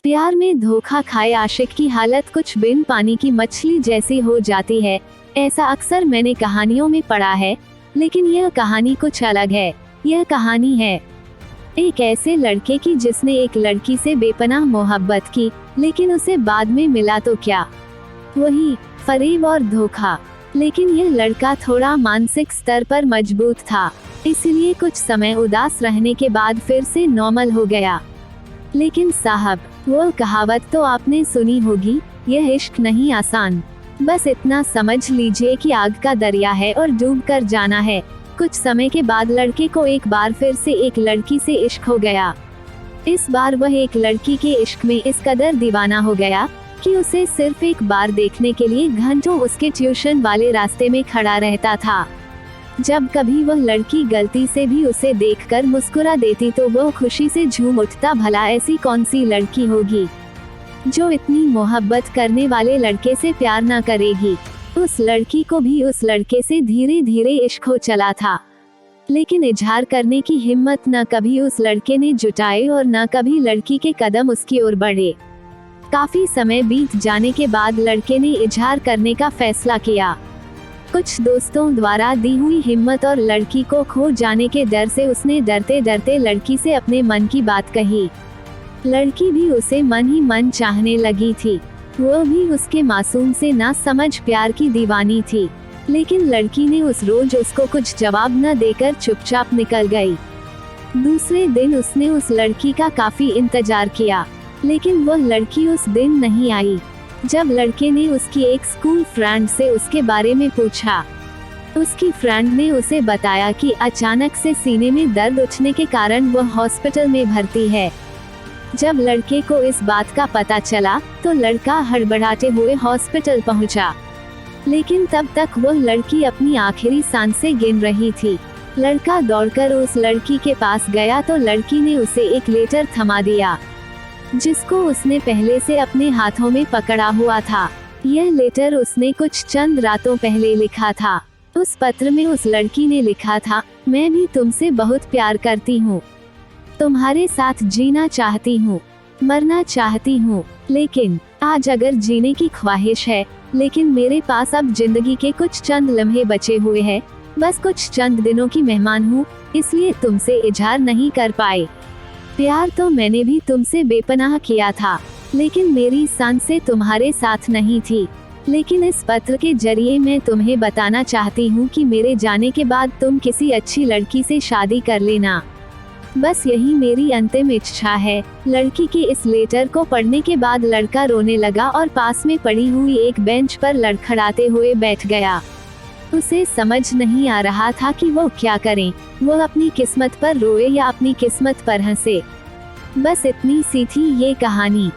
प्यार में धोखा खाए आशिक की हालत कुछ बिन पानी की मछली जैसी हो जाती है। ऐसा अक्सर मैंने कहानियों में पढ़ा है, लेकिन यह कहानी कुछ अलग है। यह कहानी है एक ऐसे लड़के की जिसने एक लड़की से बेपनाह मोहब्बत की, लेकिन उसे बाद में मिला तो क्या, वही फरेब और धोखा। लेकिन यह लड़का थोड़ा मानसिक स्तर पर मजबूत था, इसलिए कुछ समय उदास रहने के बाद फिर से नॉर्मल हो गया। लेकिन साहब, वो कहावत तो आपने सुनी होगी, यह इश्क नहीं आसान। बस इतना समझ लीजिए कि आग का दरिया है और डूब कर जाना है। कुछ समय के बाद लड़के को एक बार फिर से एक लड़की से इश्क हो गया। इस बार वह एक लड़की के इश्क में इस कदर दीवाना हो गया कि उसे सिर्फ एक बार देखने के लिए घंटों उसके ट्यूशन वाले रास्ते में खड़ा रहता था। जब कभी वह लड़की गलती से भी उसे देखकर मुस्कुरा देती तो वह खुशी से झूम उठता। भला ऐसी कौन सी लड़की होगी जो इतनी मोहब्बत करने वाले लड़के से प्यार न करेगी। उस लड़की को भी उस लड़के से धीरे धीरे इश्क हो चला था, लेकिन इजहार करने की हिम्मत न कभी उस लड़के ने जुटाई और न कभी लड़की के कदम उसकी ओर बढ़े। काफी समय बीत जाने के बाद लड़के ने इजहार करने का फैसला किया। कुछ दोस्तों द्वारा दी हुई हिम्मत और लड़की को खो जाने के डर से उसने डरते डरते लड़की से अपने मन की बात कही। लड़की भी उसे मन ही मन चाहने लगी थी। वो भी उसके मासूम से ना समझ प्यार की दीवानी थी। लेकिन लड़की ने उस रोज उसको कुछ जवाब न देकर चुपचाप निकल गई। दूसरे दिन उसने उस लड़की का काफी इंतजार किया, लेकिन वह लड़की उस दिन नहीं आई। जब लड़के ने उसकी एक स्कूल फ्रेंड से उसके बारे में पूछा, उसकी फ्रेंड ने उसे बताया कि अचानक से सीने में दर्द उठने के कारण वह हॉस्पिटल में भर्ती है। जब लड़के को इस बात का पता चला तो लड़का हड़बड़ाते हुए हॉस्पिटल पहुंचा, लेकिन तब तक वह लड़की अपनी आखिरी सांसें गिन रही थी। लड़का दौड़कर उस लड़की के पास गया तो लड़की ने उसे एक लेटर थमा दिया, जिसको उसने पहले से अपने हाथों में पकड़ा हुआ था। यह लेटर उसने कुछ चंद रातों पहले लिखा था। उस पत्र में उस लड़की ने लिखा था, मैं भी तुमसे बहुत प्यार करती हूँ, तुम्हारे साथ जीना चाहती हूँ, मरना चाहती हूँ, लेकिन आज अगर जीने की ख्वाहिश है, लेकिन मेरे पास अब जिंदगी के कुछ चंद लम्हे बचे हुए हैं, बस कुछ चंद दिनों की मेहमान हूँ, इसलिए तुमसे इजहार नहीं कर पाए। प्यार तो मैंने भी तुमसे बेपनाह किया था, लेकिन मेरी सांसें तुम्हारे साथ नहीं थी। लेकिन इस पत्र के जरिए मैं तुम्हें बताना चाहती हूँ कि मेरे जाने के बाद तुम किसी अच्छी लड़की से शादी कर लेना। बस यही मेरी अंतिम इच्छा है। लड़की के इस लेटर को पढ़ने के बाद लड़का रोने लगा और पास में पड़ी हुई एक बेंच पर लड़खड़ाते हुए बैठ गया। उसे समझ नहीं आ रहा था कि वो क्या करे, वो अपनी किस्मत पर रोए या अपनी किस्मत पर हंसे। बस इतनी सी थी ये कहानी।